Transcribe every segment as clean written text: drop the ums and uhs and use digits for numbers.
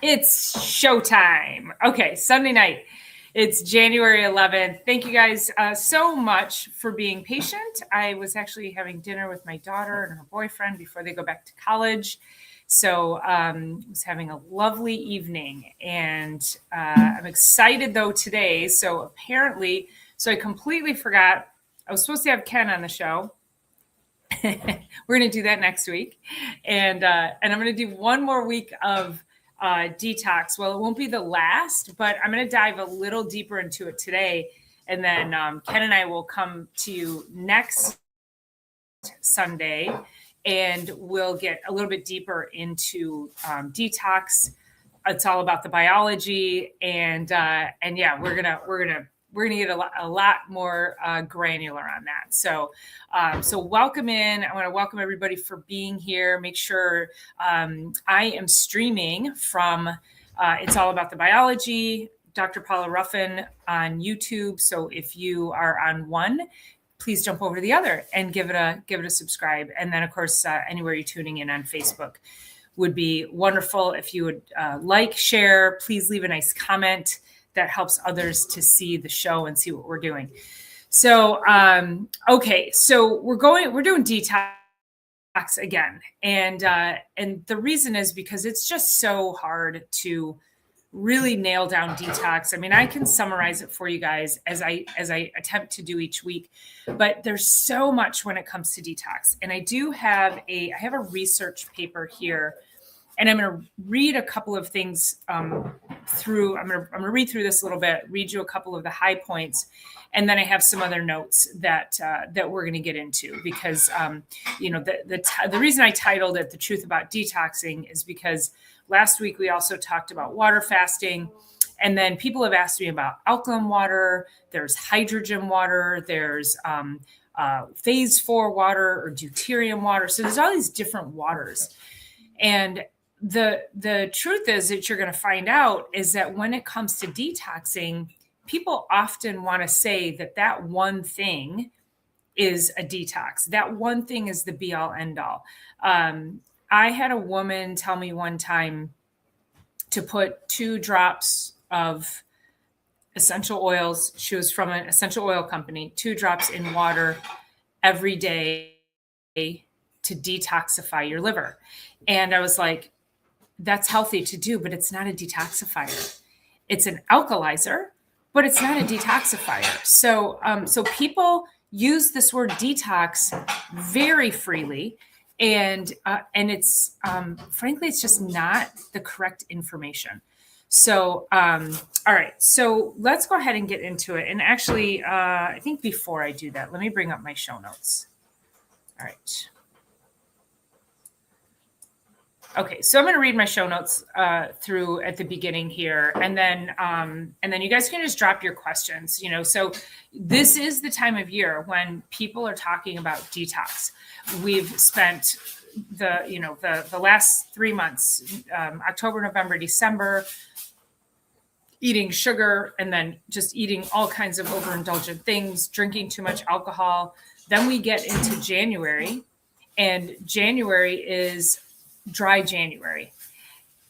It's showtime. Okay, Sunday night. It's January 11th. Thank you guys so much for being patient. I was actually having dinner with my daughter and her boyfriend before they go back to college. So I was having a lovely evening, and I'm excited though today. So apparently, I completely forgot. I was supposed to have Ken on the show. We're going to do that next week, and I'm going to do one more week of detox. Well, it won't be the last, but I'm going to dive a little deeper into it today, and then Ken and I will come to you next Sunday, and we'll get a little bit deeper into detox. It's all about the biology, and yeah, we're gonna get a lot more granular on that. So welcome in. I want to welcome everybody for being here. Make sure I am streaming from It's All About the Biology, Dr. Paula Ruffin on YouTube. So if you are on one, please jump over to the other and give it a subscribe. And then of course, anywhere you're tuning in on Facebook would be wonderful. If you would like, share, please leave a nice comment. That helps others to see the show and see what we're doing. So, okay. So we're doing detox again. And the reason is because it's just so hard to really nail down detox. I mean, I can summarize it for you guys as I attempt to do each week, but there's so much when it comes to detox. And I have a research paper here, and I'm going to read a couple of things through. I'm going to read through this a little bit, read you a couple of the high points, and then I have some other notes that we're going to get into because the reason I titled it "The Truth About Detoxing" is because last week we also talked about water fasting, and then people have asked me about alkaline water. There's hydrogen water. There's phase 4 water or deuterium water. So there's all these different waters, and the truth is that you're going to find out is that when it comes to detoxing, people often want to say that one thing is a detox. That one thing is the be all end all. I had a woman tell me one time to put 2 drops of essential oils. She was from an essential oil company, 2 drops in water every day to detoxify your liver. And I was like, that's healthy to do, but it's not a detoxifier. It's an alkalizer, but it's not a detoxifier. So people use this word detox very freely, and it's frankly, it's just not the correct information. So all right, so let's go ahead and get into it. And actually, I think before I do that, let me bring up my show notes. All right. Okay, so I'm going to read my show notes through at the beginning here, and then you guys can just drop your questions. So this is the time of year when people are talking about detox. We've spent the last 3 months, October, November, December, eating sugar, and then just eating all kinds of overindulgent things, drinking too much alcohol. Then we get into January, and January is dry January.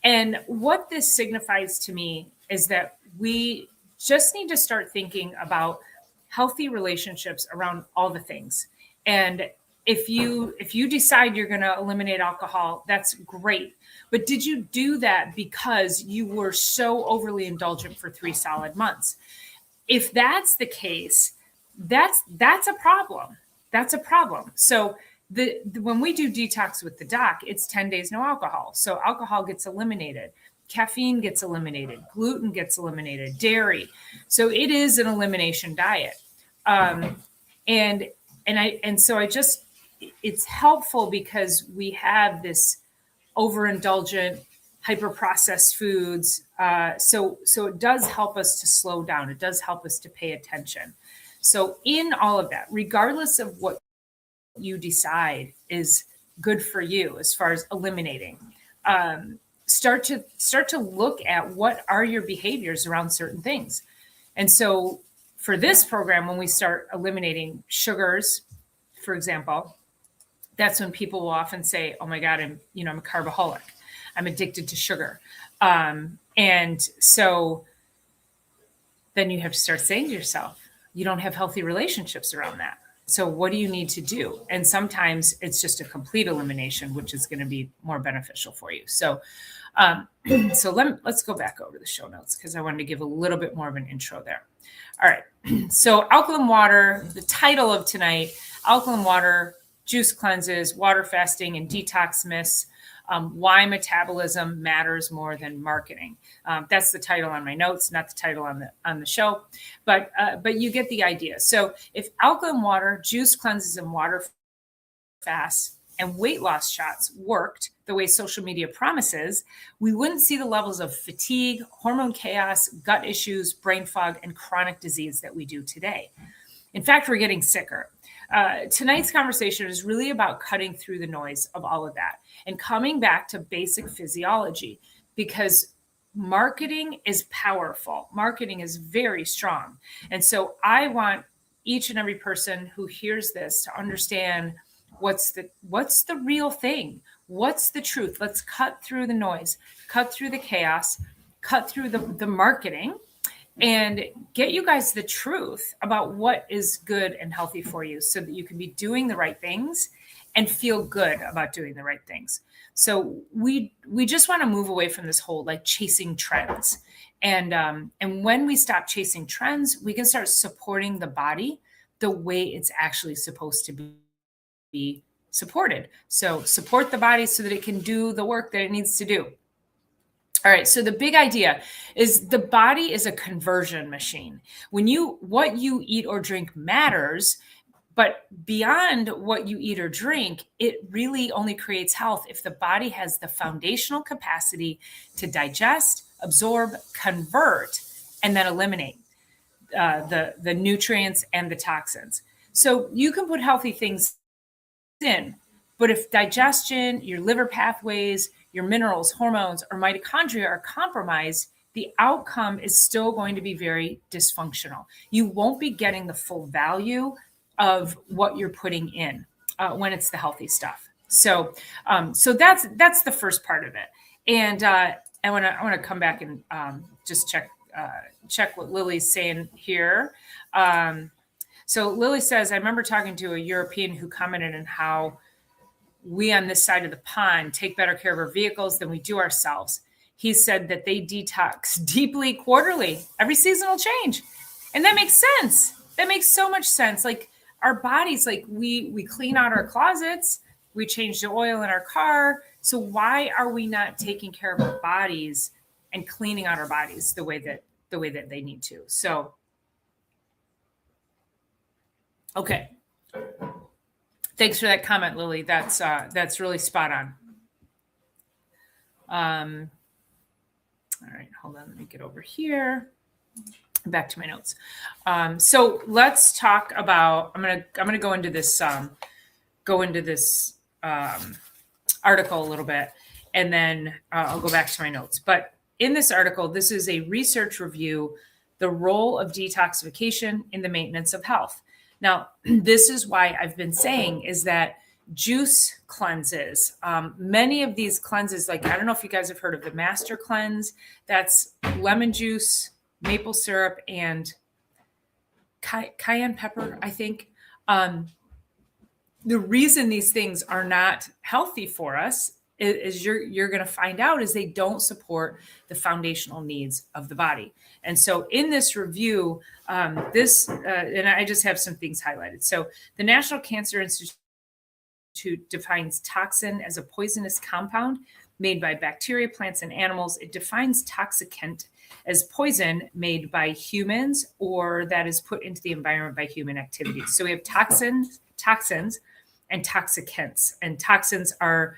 And what this signifies to me is that we just need to start thinking about healthy relationships around all the things. And if you decide you're going to eliminate alcohol, that's great. But did you do that because you were so overly indulgent for 3 solid months? If that's the case, that's a problem. That's a problem. So when we do detox with the doc, it's 10 days no alcohol. So alcohol gets eliminated, caffeine gets eliminated, gluten gets eliminated, dairy. So it is an elimination diet. It's helpful because we have this overindulgent, hyper-processed foods. So it does help us to slow down. It does help us to pay attention. So in all of that, regardless of what you decide is good for you as far as eliminating, start to look at what are your behaviors around certain things. And so for this program, when we start eliminating sugars, for example, that's when people will often say, oh my God, I'm a carboholic. I'm addicted to sugar. And so then you have to start saying to yourself, you don't have healthy relationships around that. So what do you need to do? And sometimes it's just a complete elimination, which is going to be more beneficial for you. So, let's go back over the show notes because I wanted to give a little bit more of an intro there. All right. So alkaline water, the title of tonight, alkaline water, juice cleanses, water fasting, and detox myths. Why metabolism matters more than marketing. That's the title on my notes, not the title on the show, but you get the idea. So if alkaline water, juice cleanses, and water fasts and weight loss shots worked the way social media promises, we wouldn't see the levels of fatigue, hormone chaos, gut issues, brain fog, and chronic disease that we do today. In fact, we're getting sicker. Tonight's conversation is really about cutting through the noise of all of that and coming back to basic physiology, because marketing is powerful. Marketing is very strong. And so I want each and every person who hears this to understand what's the real thing? What's the truth? Let's cut through the noise, cut through the chaos, cut through the marketing, and get you guys the truth about what is good and healthy for you so that you can be doing the right things and feel good about doing the right things. So we just want to move away from this whole like chasing trends. And when we stop chasing trends, we can start supporting the body the way it's actually supposed to be supported. So support the body so that it can do the work that it needs to do. All right. So the big idea is the body is a conversion machine. What you eat or drink matters, but beyond what you eat or drink, it really only creates health if the body has the foundational capacity to digest, absorb, convert, and then eliminate the nutrients and the toxins. So you can put healthy things in, but if digestion, your liver pathways, your minerals, hormones, or mitochondria are compromised, the outcome is still going to be very dysfunctional. You won't be getting the full value of what you're putting in when it's the healthy stuff. So that's the first part of it. And I want to come back and just check what Lily's saying here. So Lily says, I remember talking to a European who commented on how we on this side of the pond take better care of our vehicles than we do ourselves. He said that they detox deeply quarterly, every seasonal change. And that makes sense. That makes so much sense. Like our bodies, like we clean out our closets, we change the oil in our car. So why are we not taking care of our bodies and cleaning out our bodies the way that they need to? So, okay. Thanks for that comment, Lily. That's really spot on. All right, hold on. Let me get over here. Back to my notes. So let's talk about. I'm gonna go into this article a little bit, and then I'll go back to my notes. But in this article, this is a research review, the role of detoxification in the maintenance of health. Now, this is why I've been saying is that juice cleanses, many of these cleanses, like, I don't know if you guys have heard of the Master Cleanse. That's lemon juice, maple syrup, and cayenne pepper, I think. The reason these things are not healthy for us is you're going to find out is they don't support the foundational needs of the body. And so in this review, and I just have some things highlighted. So the National Cancer Institute defines toxin as a poisonous compound made by bacteria, plants, and animals. It defines toxicant as poison made by humans or that is put into the environment by human activities. So we have toxins, and toxicants. And toxins are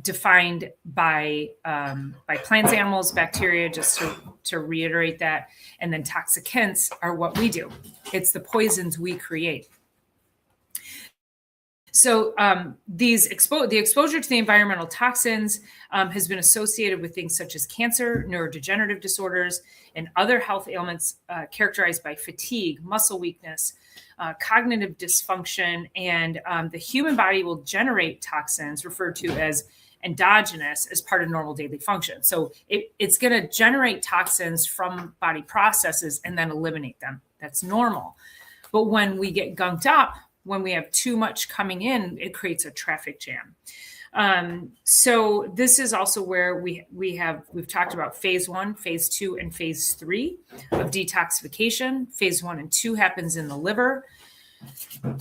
defined by plants, animals, bacteria, just to reiterate that. And then toxicants are what we do. It's the poisons we create. So the exposure to the environmental toxins has been associated with things such as cancer, neurodegenerative disorders, and other health ailments characterized by fatigue, muscle weakness, cognitive dysfunction, and the human body will generate toxins referred to as endogenous as part of normal daily function. So it's going to generate toxins from body processes and then eliminate them. That's normal. But when we get gunked up, when we have too much coming in, it creates a traffic jam. So this is also where we've talked about phase 1, phase 2, and phase 3 of detoxification. Phase 1 and 2 happens in the liver.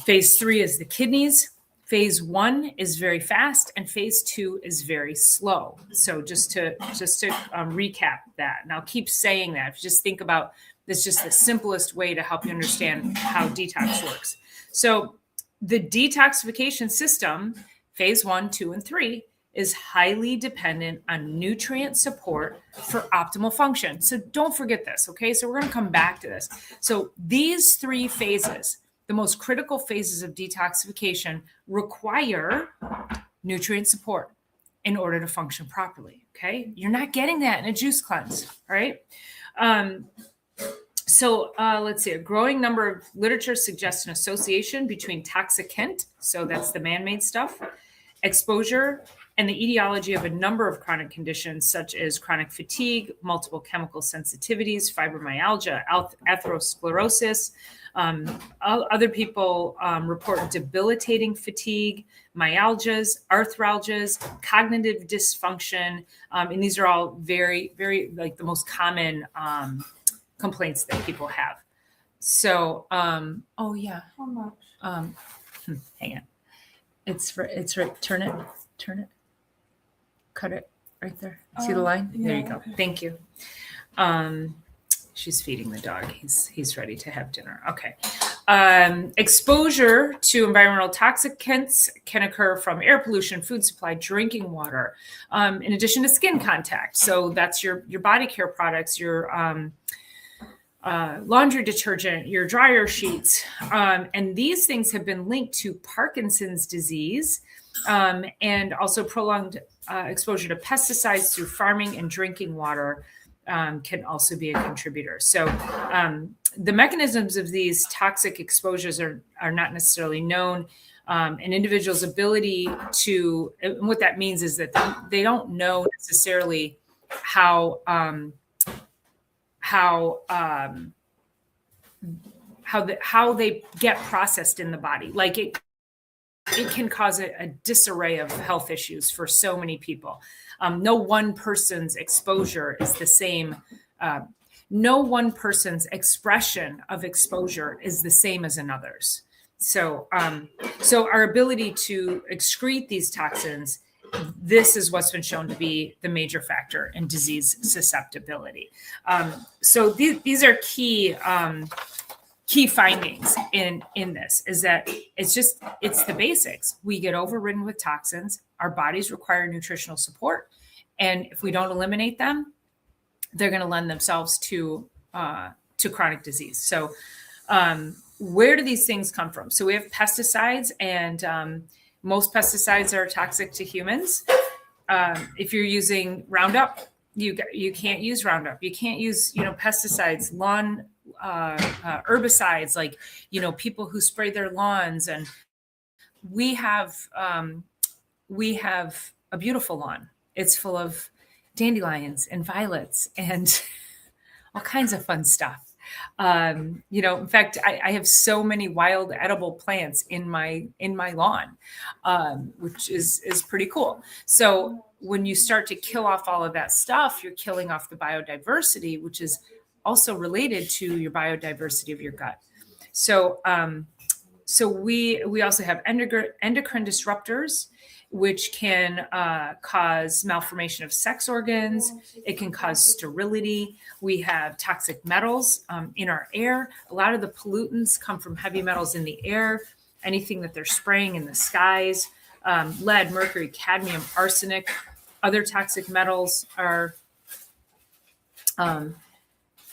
Phase 3 is the kidneys. Phase 1 is very fast, and phase 2 is very slow. So just to recap that, and I'll keep saying that. If you just think about this, just the simplest way to help you understand how detox works. So the detoxification system, phase 1, 2, and 3, is highly dependent on nutrient support for optimal function. So don't forget this, okay? So we're going to come back to this. So these 3 phases, the most critical phases of detoxification, require nutrient support in order to function properly, okay? You're not getting that in a juice cleanse, all right? So let's see, a growing number of literature suggests an association between toxicant, so that's the man-made stuff, exposure, and the etiology of a number of chronic conditions such as chronic fatigue, multiple chemical sensitivities, fibromyalgia, atherosclerosis. Other people report debilitating fatigue, myalgias, arthralgias, cognitive dysfunction. And these are all very, very like the most common complaints that people have. So, oh yeah. How much? Hang on. It's right. Turn it. Cut it right there. See the line? Yeah, There you go. okay. Thank you. She's feeding the dog. He's ready to have dinner. Okay. Exposure to environmental toxicants can occur from air pollution, food supply, drinking water, in addition to skin contact. So that's your body care products, your laundry detergent, your dryer sheets. And these things have been linked to Parkinson's disease and also prolonged exposure to pesticides through farming and drinking water can also be a contributor. So the mechanisms of these toxic exposures are not necessarily known. An individual's ability to, and what that means is that they don't know necessarily how they get processed in the body. Like it can cause a disarray of health issues for so many people. No one person's exposure is the same. No one person's expression of exposure is the same as another's. So our ability to excrete these toxins, this is what's been shown to be the major factor in disease susceptibility. So these are key findings in this, is that it's the basics. We get overridden with toxins. Our bodies require nutritional support. And if we don't eliminate them, they're going to lend themselves to chronic disease. So where do these things come from? So we have pesticides, and most pesticides are toxic to humans. If you're using Roundup, you can't use Roundup. You can't use, pesticides, lawn herbicides, like, people who spray their lawns. And we have a beautiful lawn. It's full of dandelions and violets and all kinds of fun stuff. In fact, I have so many wild edible plants in my lawn, which is pretty cool. So when you start to kill off all of that stuff, you're killing off the biodiversity, which is also related to your biodiversity of your gut. So we also have endocrine disruptors, which can cause malformation of sex organs. It can cause sterility. We have toxic metals in our air. A lot of the pollutants come from heavy metals in the air, anything that they're spraying in the skies. Lead, mercury, cadmium, arsenic. Other toxic metals are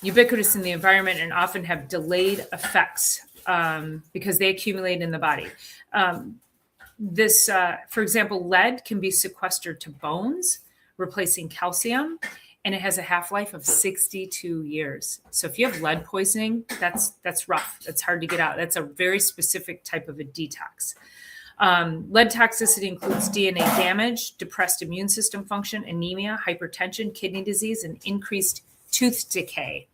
ubiquitous in the environment and often have delayed effects because they accumulate in the body. For example, lead can be sequestered to bones, replacing calcium, and it has a half-life of 62 years. So if you have lead poisoning, that's rough. That's hard to get out. That's a very specific type of a detox. Lead toxicity includes DNA damage, depressed immune system function, anemia, hypertension, kidney disease, and increased tooth decay.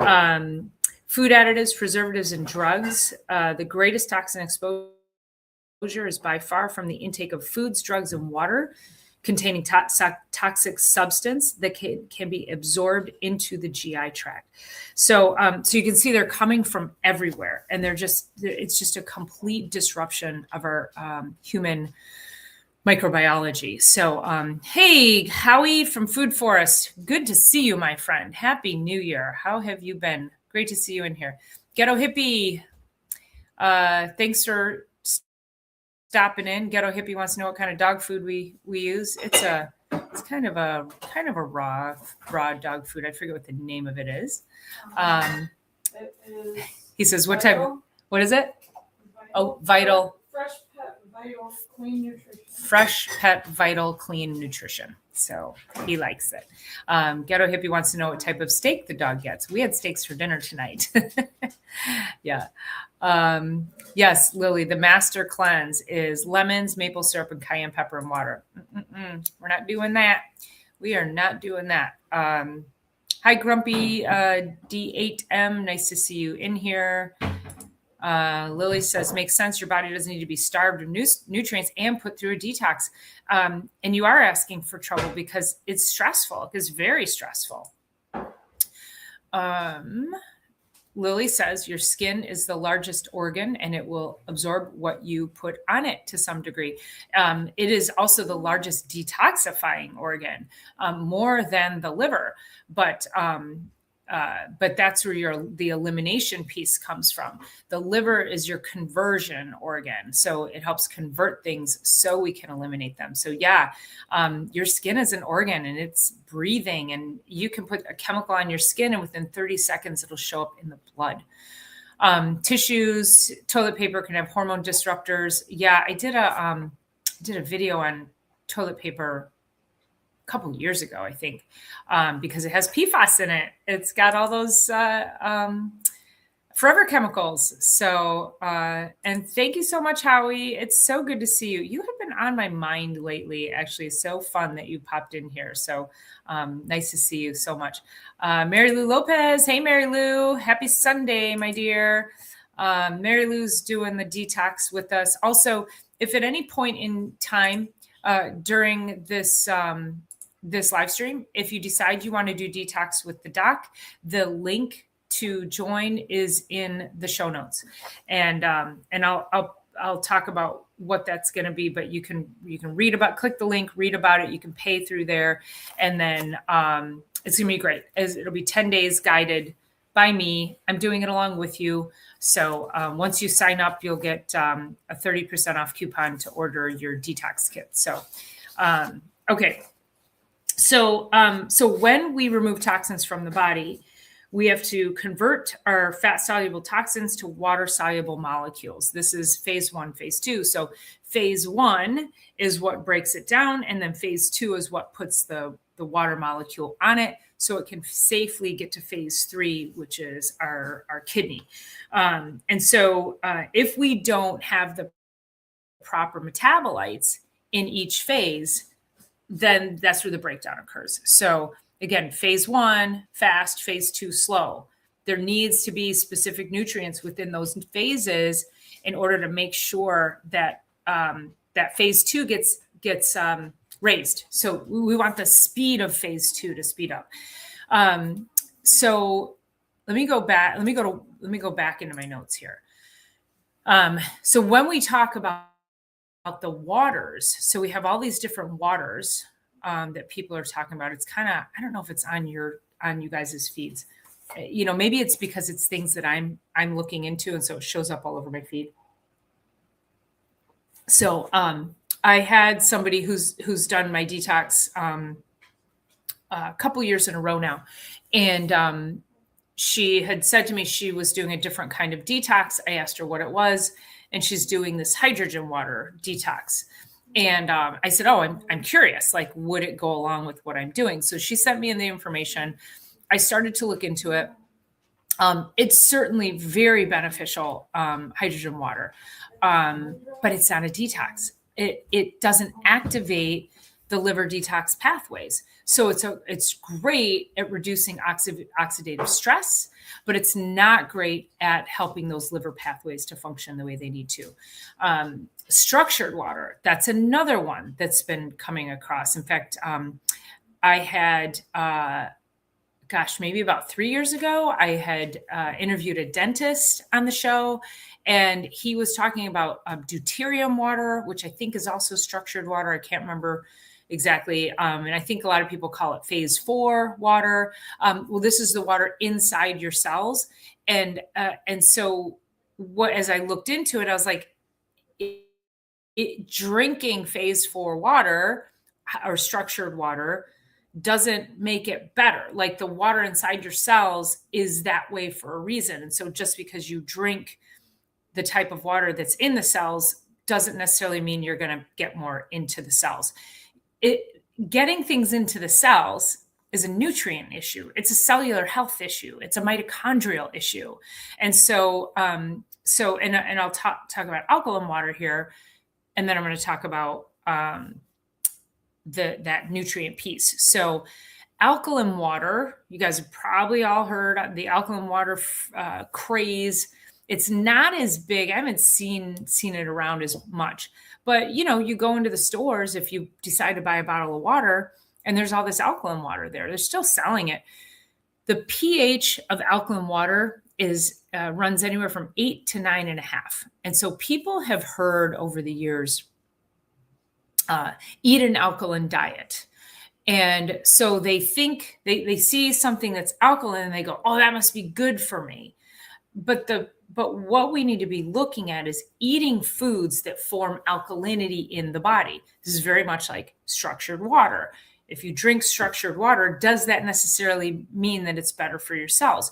Food additives, preservatives, and drugs. The greatest toxin exposure is by far from the intake of foods, drugs, and water containing toxic substance that can be absorbed into the GI tract. So you can see they're coming from everywhere, and it's just a complete disruption of our human microbiology. So, hey, Howie from Food Forest, good to see you, my friend. Happy New Year. How have you been? Great to see you in here. Ghetto Hippie, thanks for stopping in. Ghetto Hippie wants to know what kind of dog food we use. It's kind of a raw dog food. I forget what the name of it is. It is he says, what Vital. type? What is it? Vital. Fresh Pet Vital Clean Nutrition. Fresh Pet Vital Clean Nutrition. So he likes it. Ghetto Hippie wants to know what type of steak the dog gets. We had steaks for dinner tonight. Yeah. Yes, Lily, the master cleanse is lemons, maple syrup, and cayenne pepper and water. We're not doing that. We are not doing that. Hi, Grumpy D8M. Nice to see you in here. Lily says, makes sense. Your body doesn't need to be starved of nutrients and put through a detox. And you are asking for trouble because it's stressful. It's very stressful. Lily says your skin is the largest organ and it will absorb what you put on it to some degree. It is also the largest detoxifying organ, more than the liver. But that's where the elimination piece comes from. The liver is your conversion organ. So it helps convert things so we can eliminate them. So yeah, your skin is an organ and it's breathing, and you can put a chemical on your skin and within 30 seconds, it'll show up in the blood. Tissues, toilet paper can have hormone disruptors. Yeah, I did a video on toilet paper couple of years ago, I think, because it has PFAS in it. It's got all those forever chemicals. So, and thank you so much, Howie. It's so good to see you. You have been on my mind lately. Actually, it's so fun that you popped in here. So nice to see you so much. Mary Lou Lopez. Hey, Mary Lou. Happy Sunday, my dear. Mary Lou's doing the detox with us. Also, if at any point in time during this live stream, if you decide you want to do detox with the doc, the link to join is in the show notes, and I'll talk about what that's going to be. But you can click the link, read about it. You can pay through there, and then it's gonna be great. It'll be 10 days guided by me. I'm doing it along with you. So once you sign up, you'll get a 30% off coupon to order your detox kit. So okay. So when we remove toxins from the body, we have to convert our fat-soluble toxins to water-soluble molecules. This is phase 1, phase 2. So phase 1 is what breaks it down, and then phase 2 is what puts the water molecule on it, so it can safely get to phase 3, which is our kidney. And so if we don't have the proper metabolites in each phase, then that's where the breakdown occurs. So again, phase 1, fast, phase 2, slow. There needs to be specific nutrients within those phases in order to make sure that that phase 2 gets raised. So we want the speed of phase 2 to speed up. So let me go back. Let me go back into my notes here. So when we talk about the waters, so we have all these different waters that people are talking about. It's kind of, I don't know if it's on you guys' feeds. Maybe it's because it's things that I'm looking into, and so it shows up all over my feed. So I had somebody who's done my detox a couple years in a row now, and she had said to me she was doing a different kind of detox. I asked her what it was, and she's doing this hydrogen water detox. And I said, oh, I'm curious, like, would it go along with what I'm doing? So she sent me in the information. I started to look into it. It's certainly very beneficial, hydrogen water, but it's not a detox. It doesn't activate the liver detox pathways. So it's great at reducing oxidative stress, but it's not great at helping those liver pathways to function the way they need to. Structured water, that's another one that's been coming across. In fact, I had, maybe about 3 years ago, I had interviewed a dentist on the show, and he was talking about deuterium water, which I think is also structured water. I can't remember exactly. And I think a lot of people call it phase 4 water. Well, this is the water inside your cells. And so as I looked into it, I was like, drinking phase 4 water or structured water doesn't make it better. Like the water inside your cells is that way for a reason. And so just because you drink the type of water that's in the cells doesn't necessarily mean you're going to get more into the cells. Getting things into the cells is a nutrient issue. It's a cellular health issue. It's a mitochondrial issue. And so, and I'll talk about alkaline water here, and then I'm going to talk about that nutrient piece. So alkaline water, you guys have probably all heard the alkaline water craze. It's not as big. I haven't seen it around as much, but you go into the stores, if you decide to buy a bottle of water and there's all this alkaline water there, they're still selling it. The pH of alkaline water runs anywhere from 8 to 9.5. And so people have heard over the years, eat an alkaline diet. And so they think they see something that's alkaline and they go, oh, that must be good for me. But what we need to be looking at is eating foods that form alkalinity in the body. This is very much like structured water. If you drink structured water, does that necessarily mean that it's better for your cells?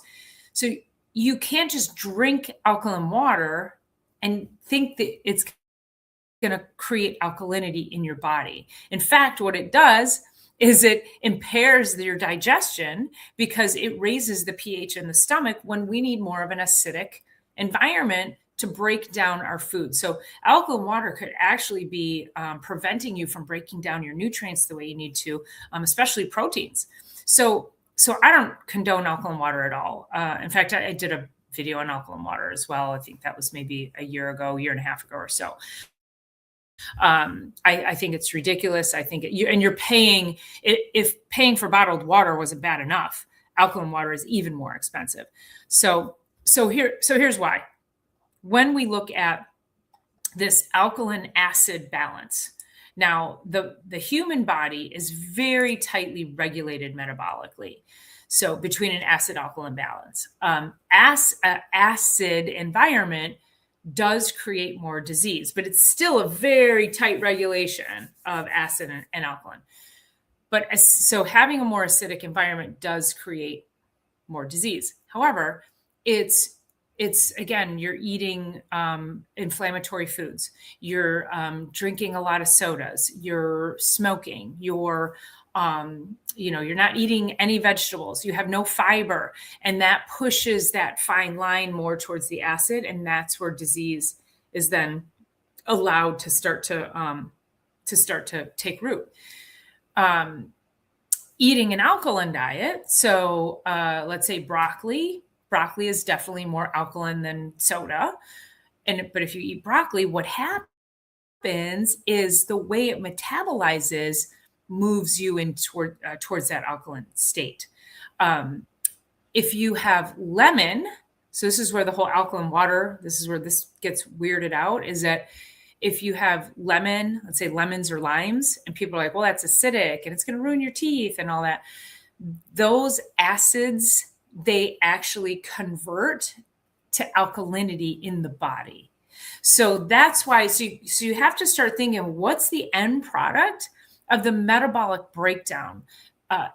So you can't just drink alkaline water and think that it's going to create alkalinity in your body. In fact, what it does is it impairs your digestion because it raises the pH in the stomach when we need more of an acidic environment to break down our food. So alkaline water could actually be preventing you from breaking down your nutrients the way you need to, especially proteins. So I don't condone alkaline water at all. In fact, I did a video on alkaline water as well. I think that was maybe a year and a half ago or so. I think it's ridiculous. I think you're paying, if paying for bottled water wasn't bad enough, alkaline water is even more expensive. So here's why. When we look at this alkaline acid balance, now the human body is very tightly regulated metabolically. So between an acid alkaline balance, acid environment does create more disease, but it's still a very tight regulation of acid and alkaline. But so having a more acidic environment does create more disease. However, it's again, you're eating inflammatory foods, you're drinking a lot of sodas, you're smoking, you're not eating any vegetables, you have no fiber, and that pushes that fine line more towards the acid, and that's where disease is then allowed to start to take root. Eating an alkaline diet, so let's say broccoli is definitely more alkaline than soda, but if you eat broccoli, what happens is the way it metabolizes moves you in towards that alkaline state. If you have lemon, so this is where the whole alkaline water, this is where this gets weirded out, is that if you have lemon, let's say lemons or limes, and people are like, well, that's acidic and it's going to ruin your teeth and all that. Those acids, they actually convert to alkalinity in the body. So that's why, so you have to start thinking, what's the end product of the metabolic breakdown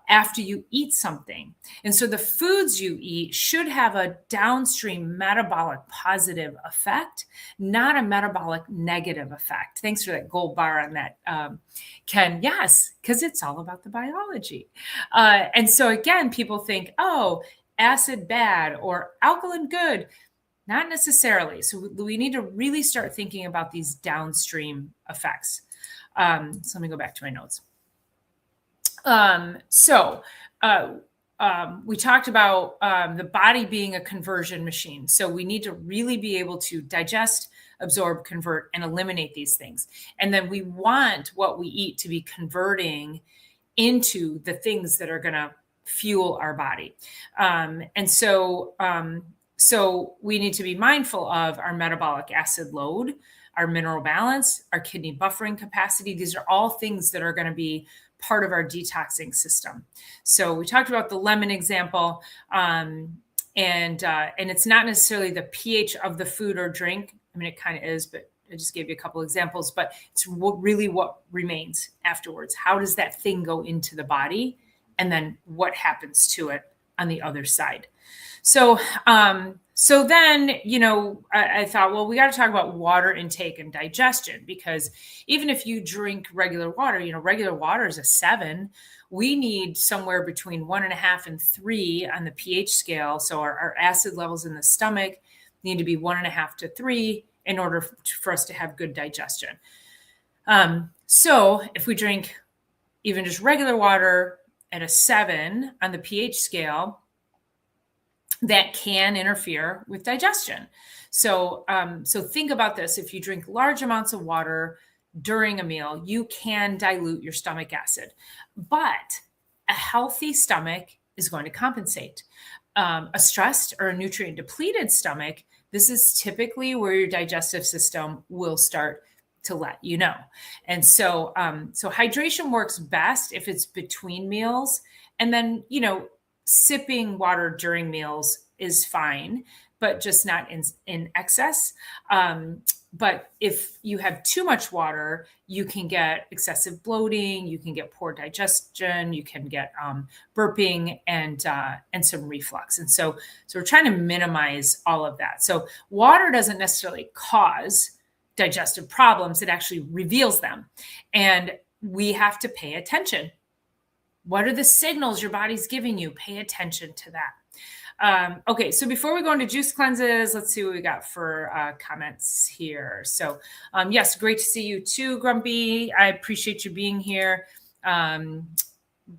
after you eat something? And so the foods you eat should have a downstream metabolic positive effect, not a metabolic negative effect. Thanks for that gold bar on that, Ken. Yes, because it's all about the biology. And so again, people think, oh, acid bad or alkaline good? Not necessarily. So we need to really start thinking about these downstream effects. So let me go back to my notes. We talked about the body being a conversion machine. So we need to really be able to digest, absorb, convert, and eliminate these things. And then we want what we eat to be converting into the things that are going to fuel our body. So we need to be mindful of our metabolic acid load, our mineral balance, our kidney buffering capacity. These are all things that are going to be part of our detoxing system. So we talked about the lemon example, and it's not necessarily the pH of the food or drink. I mean, it kind of is, but I just gave you a couple examples, but it's really what remains afterwards. How does that thing go into the body? And then what happens to it on the other side? So then, I thought, well, we got to talk about water intake and digestion, because even if you drink regular water, regular water is a 7. We need somewhere between 1.5 and 3 on the pH scale. So our acid levels in the stomach need to be 1.5 to 3 in order for us to have good digestion. So if we drink even just regular water at a 7 on the pH scale, that can interfere with digestion. So think about this. If you drink large amounts of water during a meal, you can dilute your stomach acid, but a healthy stomach is going to compensate. A stressed or a nutrient depleted stomach, this is typically where your digestive system will start to let you know. And so hydration works best if it's between meals, and then, sipping water during meals is fine, but just not in excess. But if you have too much water, you can get excessive bloating, you can get poor digestion, you can get burping and some reflux. And so we're trying to minimize all of that. So water doesn't necessarily cause digestive problems, it actually reveals them. And we have to pay attention. What are the signals your body's giving you? Pay attention to that. Okay, so before we go into juice cleanses, let's see what we got for comments here. So yes, great to see you too, Grumpy. I appreciate you being here.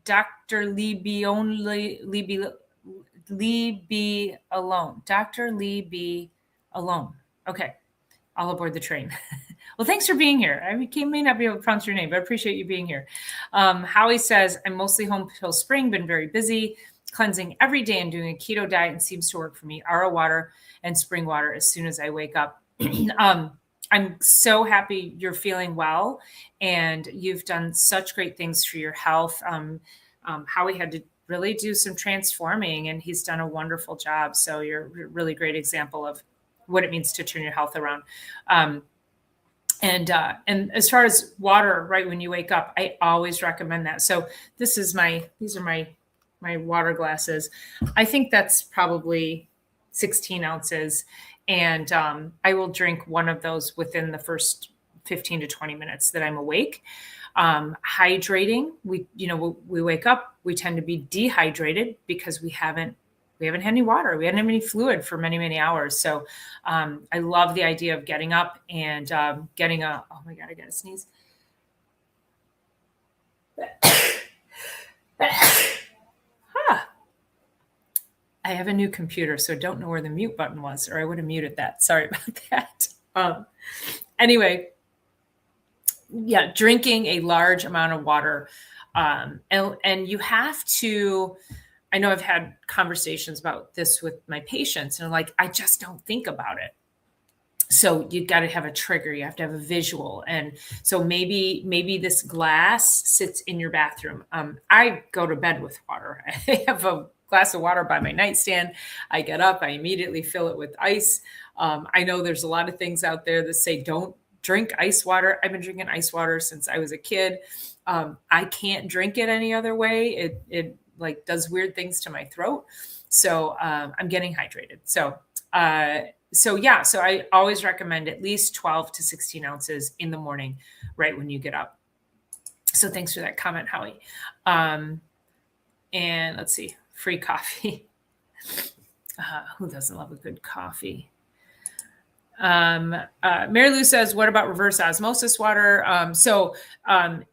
Dr. Lee be alone. Dr. Lee be alone. Okay, all aboard the train. Well, thanks for being here. I may not be able to pronounce your name, but I appreciate you being here. Howie says, I'm mostly home till spring, been very busy, cleansing every day and doing a keto diet, and seems to work for me. RO water and spring water as soon as I wake up. I'm so happy you're feeling well, and you've done such great things for your health. Howie had to really do some transforming, and he's done a wonderful job. So you're a really great example of what it means to turn your health around. And as far as water, right when you wake up, I always recommend that. So these are my water glasses. I think that's probably 16 ounces. And I will drink one of those within the first 15 to 20 minutes that I'm awake. Hydrating, we wake up, we tend to be dehydrated because we haven't had any water. We hadn't had any fluid for many, many hours. So I love the idea of getting up and getting oh my God, I got to sneeze. I have a new computer, so don't know where the mute button was, or I would have muted that. Sorry about that. Anyway, yeah, drinking a large amount of water. And you have to, I know I've had conversations about this with my patients, and I'm like, I just don't think about it. So you got to have a trigger. You have to have a visual. And so maybe this glass sits in your bathroom. I go to bed with water. I have a glass of water by my nightstand. I get up, I immediately fill it with ice. I know there's a lot of things out there that say don't drink ice water. I've been drinking ice water since I was a kid. I can't drink it any other way. It like does weird things to my throat. So I'm getting hydrated. So I always recommend at least 12 to 16 ounces in the morning, right when you get up. So thanks for that comment, Howie. And let's see, free coffee. Who doesn't love a good coffee? Mary Lou says, what about reverse osmosis water?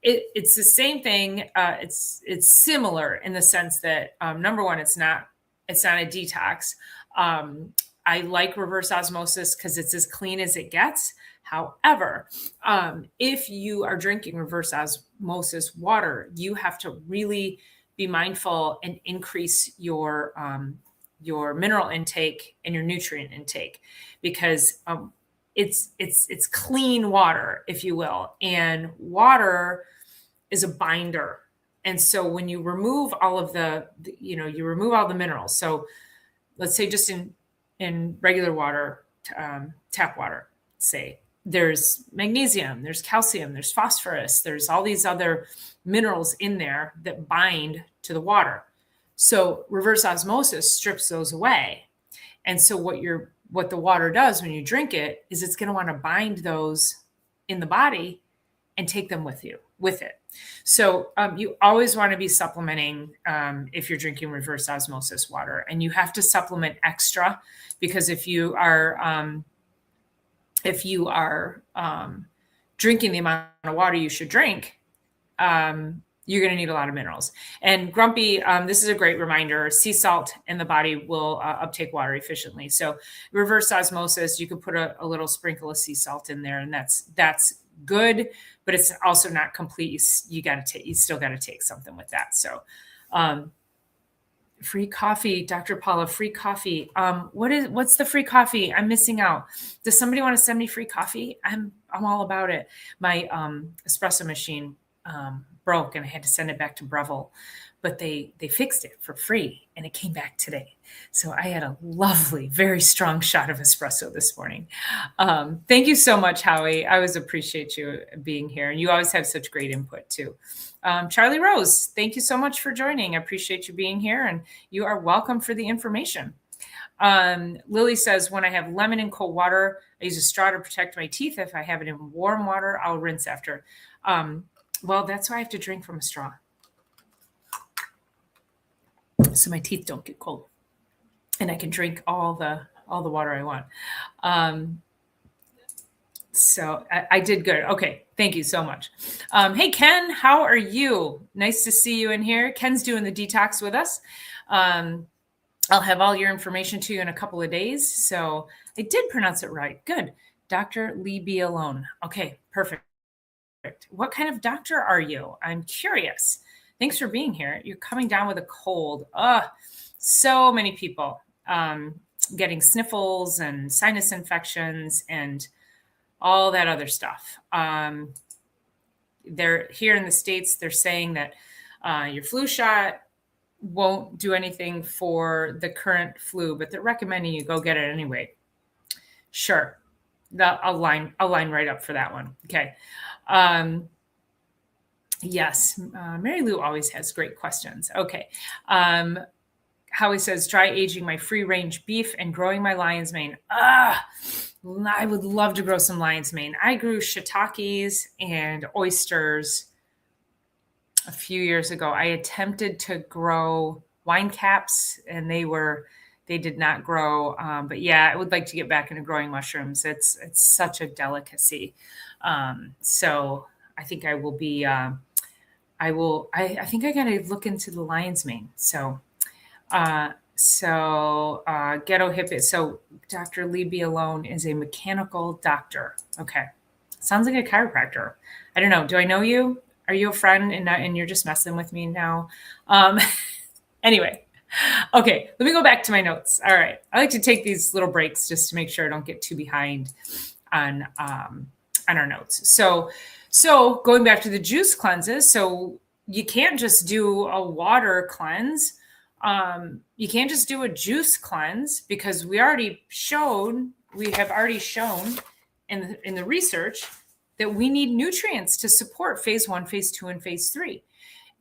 It's the same thing. It's similar in the sense that, number one, it's not a detox. I like reverse osmosis because it's as clean as it gets. However, if you are drinking reverse osmosis water, you have to really be mindful and increase your mineral intake and your nutrient intake, because it's clean water, if you will, and water is a binder. And so when you remove all of you remove all the minerals. So let's say just in regular water, tap water, say, there's magnesium, there's calcium, there's phosphorus, there's all these other minerals in there that bind to the water. So reverse osmosis strips those away. And so what the water does when you drink it is it's going to want to bind those in the body and take them with it. So you always want to be supplementing if you're drinking reverse osmosis water, and you have to supplement extra, because if you are drinking the amount of water you should drink, you're going to need a lot of minerals. And Grumpy, this is a great reminder. Sea salt in the body will uptake water efficiently. So reverse osmosis, you can put a little sprinkle of sea salt in there, and that's good, but it's also not complete. You still got to take something with that. So free coffee, Dr. Paula, free coffee. What's the free coffee? I'm missing out. Does somebody want to send me free coffee? I'm all about it. My espresso machine broke and I had to send it back to Breville, but they fixed it for free and it came back today. So I had a lovely, very strong shot of espresso this morning. Thank you so much, Howie. I always appreciate you being here, and you always have such great input too. Charlie Rose, thank you so much for joining. I appreciate you being here, and you are welcome for the information. Lily says, when I have lemon in cold water, I use a straw to protect my teeth. If I have it in warm water, I'll rinse after. Well, that's why I have to drink from a straw, so my teeth don't get cold, and I can drink all the water I want. So I did good. Okay. Thank you so much. Hey, Ken, how are you? Nice to see you in here. Ken's doing the detox with us. I'll have all your information to you in a couple of days. So I did pronounce it right. Good. Dr. Lee B. Alone. Okay, perfect. What kind of doctor are you? I'm curious. Thanks for being here. You're coming down with a cold. So many people getting sniffles and sinus infections and all that other stuff. They're here in the States, they're saying that your flu shot won't do anything for the current flu, but they're recommending you go get it anyway. Sure. I'll line right up for that one. Okay. Yes. Mary Lou always has great questions. Okay. Howie says, dry aging my free range beef and growing my lion's mane. I would love to grow some lion's mane. I grew shiitakes and oysters a few years ago. I attempted to grow wine caps and they did not grow. But yeah, I would like to get back into growing mushrooms. It's such a delicacy. So I think I will be, I think I got to look into the lion's mane. So ghetto hippie. So Dr. Lee B. Alone is a mechanical doctor. Okay. Sounds like a chiropractor. I don't know. Do I know you? Are you a friend and you're just messing with me now? Anyway. Okay. Let me go back to my notes. All right. I like to take these little breaks just to make sure I don't get too behind on our notes. So going back to the juice cleanses. So you can't just do a water cleanse. You can't just do a juice cleanse, because we have already shown in the research that we need nutrients to support phase 1, phase 2, and phase 3.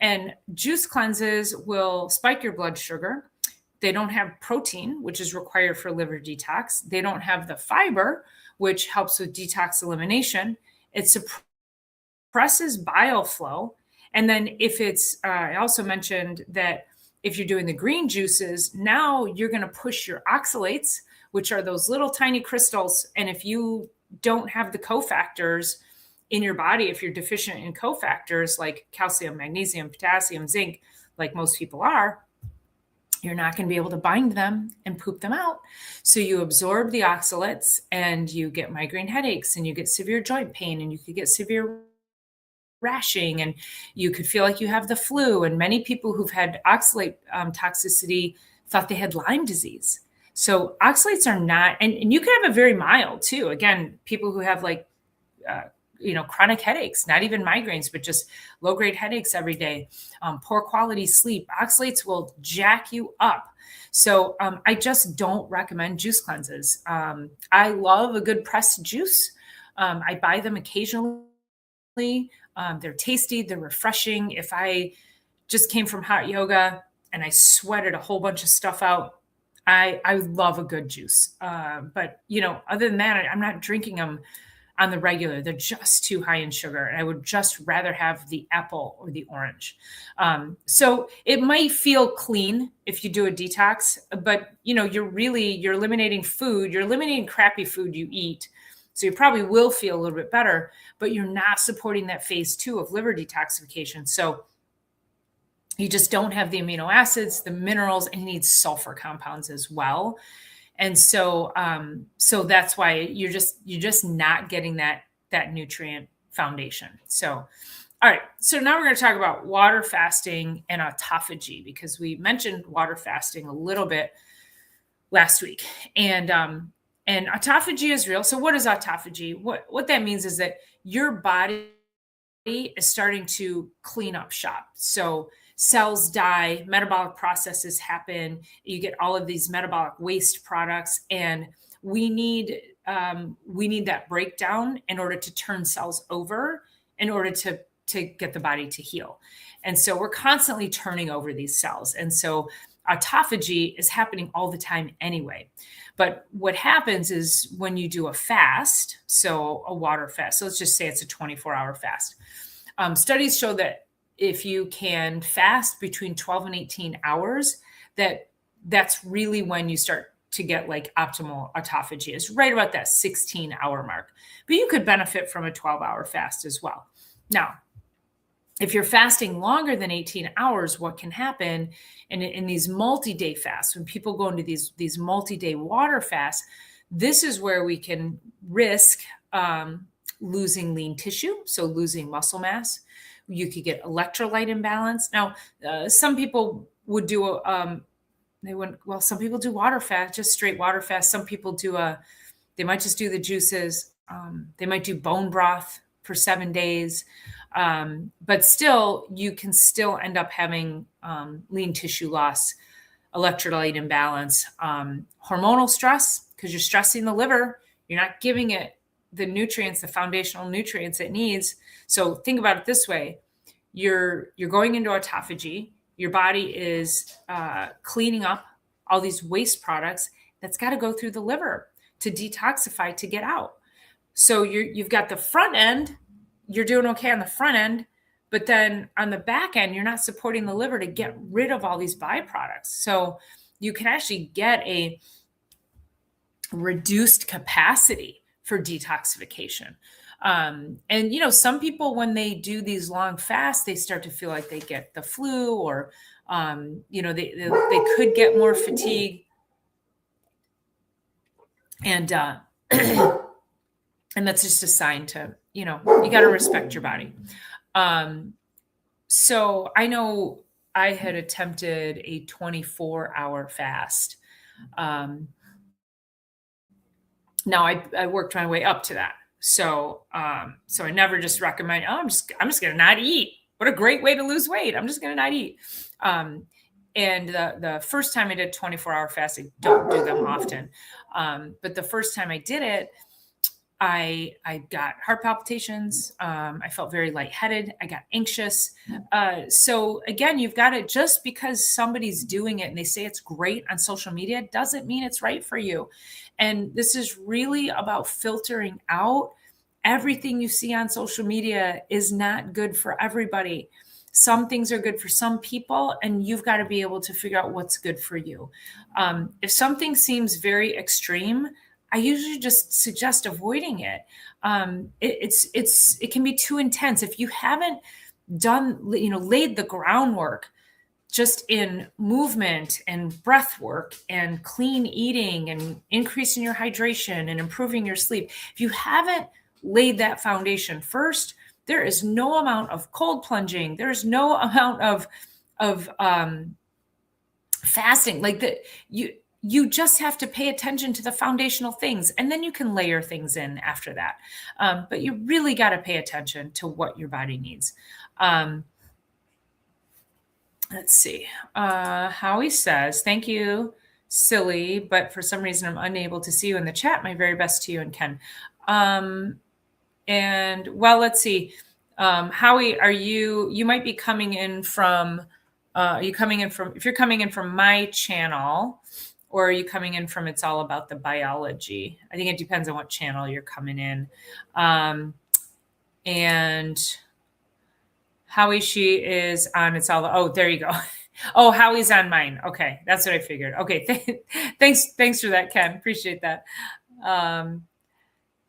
And juice cleanses will spike your blood sugar. They don't have protein, which is required for liver detox. They don't have the fiber, which helps with detox elimination. It suppresses bile flow. And then I also mentioned that if you're doing the green juices, now you're going to push your oxalates, which are those little tiny crystals. And if you don't have the cofactors in your body, if you're deficient in cofactors like calcium, magnesium, potassium, zinc, like most people are, you're not going to be able to bind them and poop them out. So you absorb the oxalates and you get migraine headaches and you get severe joint pain and you could get severe rashing and you could feel like you have the flu. And many people who've had oxalate toxicity thought they had Lyme disease. So oxalates are not, and you can have a very mild too. Again, people who have like, chronic headaches, not even migraines, but just low grade headaches every day, poor quality sleep, oxalates will jack you up. So I just don't recommend juice cleanses. I love a good pressed juice. I buy them occasionally. They're tasty, they're refreshing. If I just came from hot yoga and I sweated a whole bunch of stuff out, I love a good juice. But other than that, I'm not drinking them on the regular. They're just too high in sugar. And I would just rather have the apple or the orange. So it might feel clean if you do a detox, but you're eliminating food, you're eliminating crappy food you eat. So you probably will feel a little bit better, but you're not supporting that phase 2 of liver detoxification. So you just don't have the amino acids, the minerals, and you need sulfur compounds as well. And so that's why you're just not getting that nutrient foundation. So, all right. So now we're going to talk about water fasting and autophagy, because we mentioned water fasting a little bit last week. And autophagy is real. So what is autophagy? What that means is that your body is starting to clean up shop. So cells die, metabolic processes happen, you get all of these metabolic waste products, and we need that breakdown in order to turn cells over, in order to get the body to heal. And so we're constantly turning over these cells. And so autophagy is happening all the time anyway. But what happens is when you do a fast, so a water fast, so let's just say it's a 24-hour fast. Studies show that if you can fast between 12 and 18 hours, that's really when you start to get like optimal autophagy. It's right about that 16-hour mark. But you could benefit from a 12-hour fast as well. Now, if you're fasting longer than 18 hours, what can happen in these multi-day fasts, when people go into these multi-day water fasts, this is where we can risk losing lean tissue, so losing muscle mass. You could get electrolyte imbalance. Now, some people would do some people do water fast, just straight water fast. Some people they might just do the juices. They might do bone broth for 7 days. But still, you can still end up having lean tissue loss, electrolyte imbalance, hormonal stress, because you're stressing the liver. You're not giving it the nutrients, the foundational nutrients it needs. So think about it this way. You're going into autophagy. Your body is cleaning up all these waste products that's got to go through the liver to detoxify, to get out. So you've got the front end, you're doing okay on the front end, but then on the back end, you're not supporting the liver to get rid of all these byproducts. So you can actually get a reduced capacity for detoxification. And, some people, when they do these long fasts, they start to feel like they get the flu, or, they could get more fatigue. And, and that's just a sign to, you got to respect your body. So I know I had attempted a 24-hour fast. Now I worked my way up to that. So I never just recommend, I'm just going to not eat. What a great way to lose weight. I'm just going to not eat. And the first time I did 24-hour fast, I don't do them often. But the first time I did it, I got heart palpitations. I felt very lightheaded. I got anxious. So again, you've got to, just because somebody's doing it and they say it's great on social media, doesn't mean it's right for you. And this is really about filtering out everything you see on social media is not good for everybody. some things are good for some people, and you've got to be able to figure out what's good for you. If something seems very extreme, I usually just suggest avoiding it. It can be too intense. If you haven't laid the groundwork just in movement and breath work and clean eating and increasing your hydration and improving your sleep, if you haven't laid that foundation first, there is no amount of cold plunging. There's no amount of fasting like that. You just have to pay attention to the foundational things, and then you can layer things in after that. But you really got to pay attention to what your body needs. Let's see. Howie says, thank you, silly, but for some reason I'm unable to see you in the chat. My very best to you and Ken. And well, let's see. Howie, you might be coming in from, if you're coming in from my channel, or are you coming in from It's All About the Biology? I think it depends on what channel you're coming in. And Howie, she is on It's All. Oh, there you go. Oh, Howie's on mine. Okay, that's what I figured. Okay, thanks for that, Ken. Appreciate that.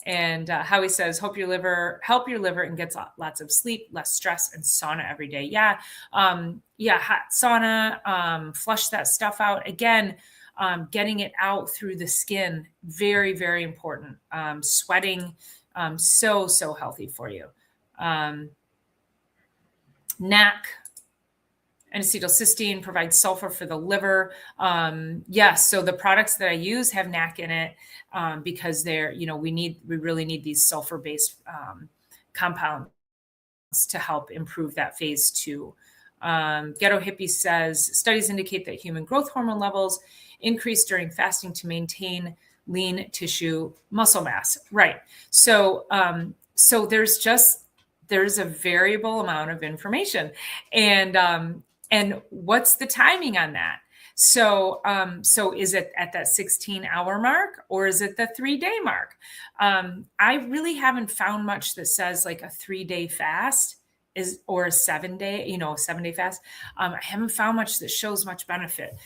And Howie says, help your liver and gets lots of sleep, less stress, and sauna every day. Yeah, hot sauna, flush that stuff out. Again, getting it out through the skin, very, very important. Sweating, so healthy for you. NAC and acetylcysteine provides sulfur for the liver. Yes, so the products that I use have NAC in it because they're, we really need these sulfur-based compounds to help improve that phase 2. Ghetto Hippie says, studies indicate that human growth hormone levels increase during fasting to maintain lean tissue muscle mass. Right. So there's a variable amount of information, and what's the timing on that? So is it at that 16-hour mark, or is it the 3-day mark? I really haven't found much that says like a 3-day fast or a 7-day fast. I haven't found much that shows much benefit.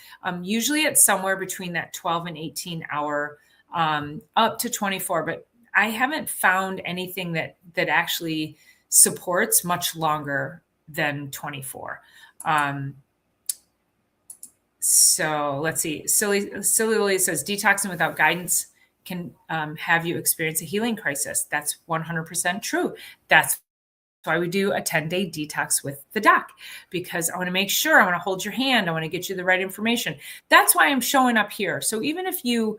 Usually it's somewhere between that 12 and 18 hour, up to 24, but I haven't found anything that actually supports much longer than 24. So let's see. Silly Lily says, detoxing without guidance can have you experience a healing crisis. That's 100% true. That's why we do a 10-day detox with the doc, because I want to make sure, I want to hold your hand. I want to get you the right information. That's why I'm showing up here. So even if you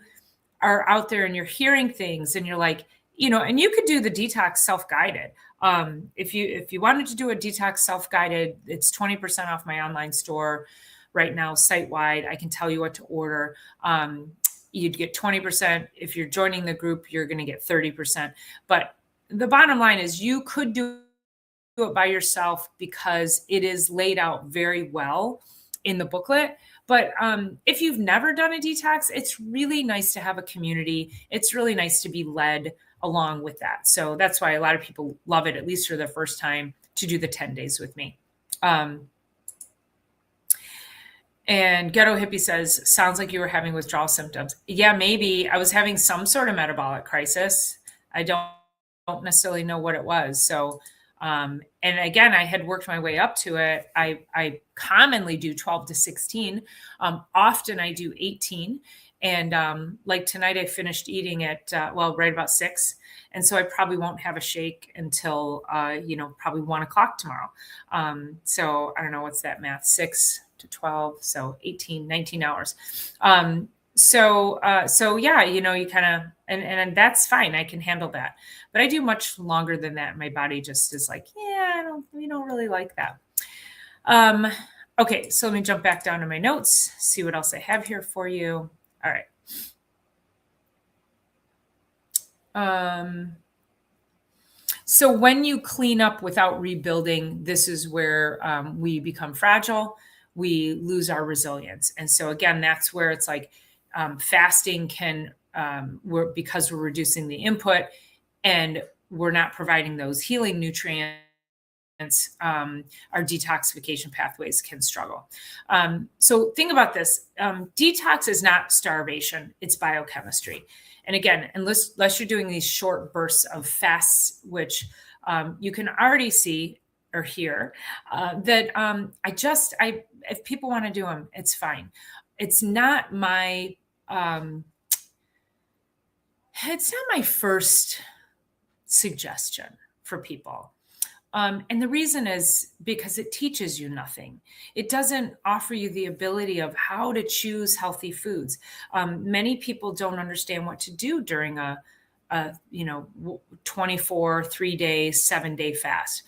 are out there and you're hearing things and you're like, and you could do the detox self-guided. If you wanted to do a detox self-guided, it's 20% off my online store right now, site-wide. I can tell you what to order. You'd get 20%. If you're joining the group, you're going to get 30%. But the bottom line is you could do it by yourself because it is laid out very well in the booklet. But if you've never done a detox, it's really nice to have a community. It's really nice to be led along with that. So that's why a lot of people love it, at least for the first time, to do the 10 days with me. And Ghetto Hippie says, sounds like you were having withdrawal symptoms. Yeah, maybe I was having some sort of metabolic crisis. I don't necessarily know what it was. So, and again, I had worked my way up to it. I commonly do 12 to 16. Often I do 18. And like tonight, I finished eating at, right about 6. And so I probably won't have a shake until, probably 1 o'clock tomorrow. So I don't know, what's that math? 6 to 12. So 18, 19 hours. So yeah, you kind of, and that's fine. I can handle that, but I do much longer than that. My body just is like, yeah, we don't really like that. Okay. So let me jump back down to my notes, see what else I have here for you. All right. So when you clean up without rebuilding, this is where we become fragile. We lose our resilience. And so again, that's where it's like fasting can, because we're reducing the input and we're not providing those healing nutrients, our detoxification pathways can struggle. So think about this. Detox is not starvation, it's biochemistry. And again, unless you're doing these short bursts of fasts, which you can already see or hear, that if people want to do them, it's fine. It's not my first suggestion for people. And the reason is because it teaches you nothing. It doesn't offer you the ability of how to choose healthy foods. Many people don't understand what to do during a 24, 3-day, 7-day fast.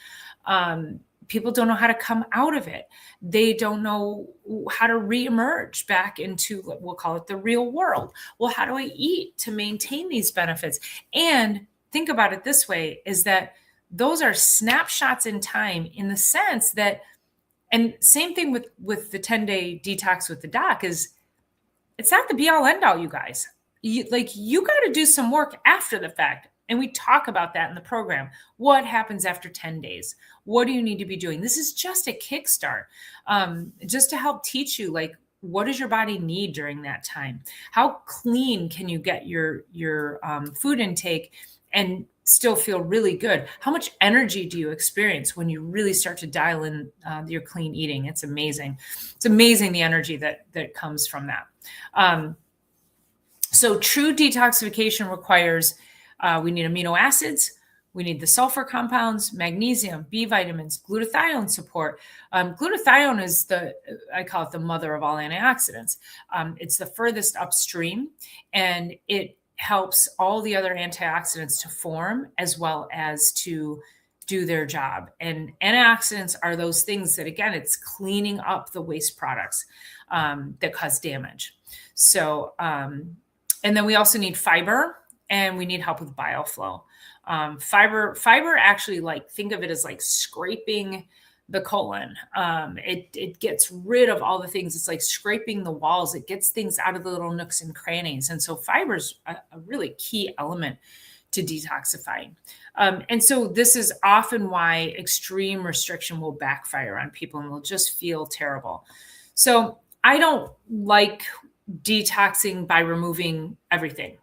People don't know how to come out of it. They don't know how to reemerge back into, we'll call it the real world. Well, how do I eat to maintain these benefits? And think about it this way, is that those are snapshots in time, in the sense that, and same thing with the 10-day detox with the doc, is it's not the be all end all, you guys. You got to do some work after the fact. And we talk about that in the program. What happens after 10 days? What do you need to be doing? This is just a kickstart, just to help teach you, like, what does your body need during that time? How clean can you get your food intake and still feel really good? How much energy do you experience when you really start to dial in your clean eating? It's amazing. It's amazing the energy that comes from that. So true detoxification requires, we need amino acids, we need the sulfur compounds, magnesium, B vitamins, glutathione support. Glutathione is I call it the mother of all antioxidants. It's the furthest upstream, and it helps all the other antioxidants to form as well as to do their job. And antioxidants are those things that, again, it's cleaning up the waste products that cause damage. So, and then we also need fiber, and we need help with bile flow. Fiber actually, like, think of it as like scraping the colon. It gets rid of all the things. It's like scraping the walls. It gets things out of the little nooks and crannies. And so fiber is a really key element to detoxifying. And so this is often why extreme restriction will backfire on people and will just feel terrible. So I don't like detoxing by removing everything.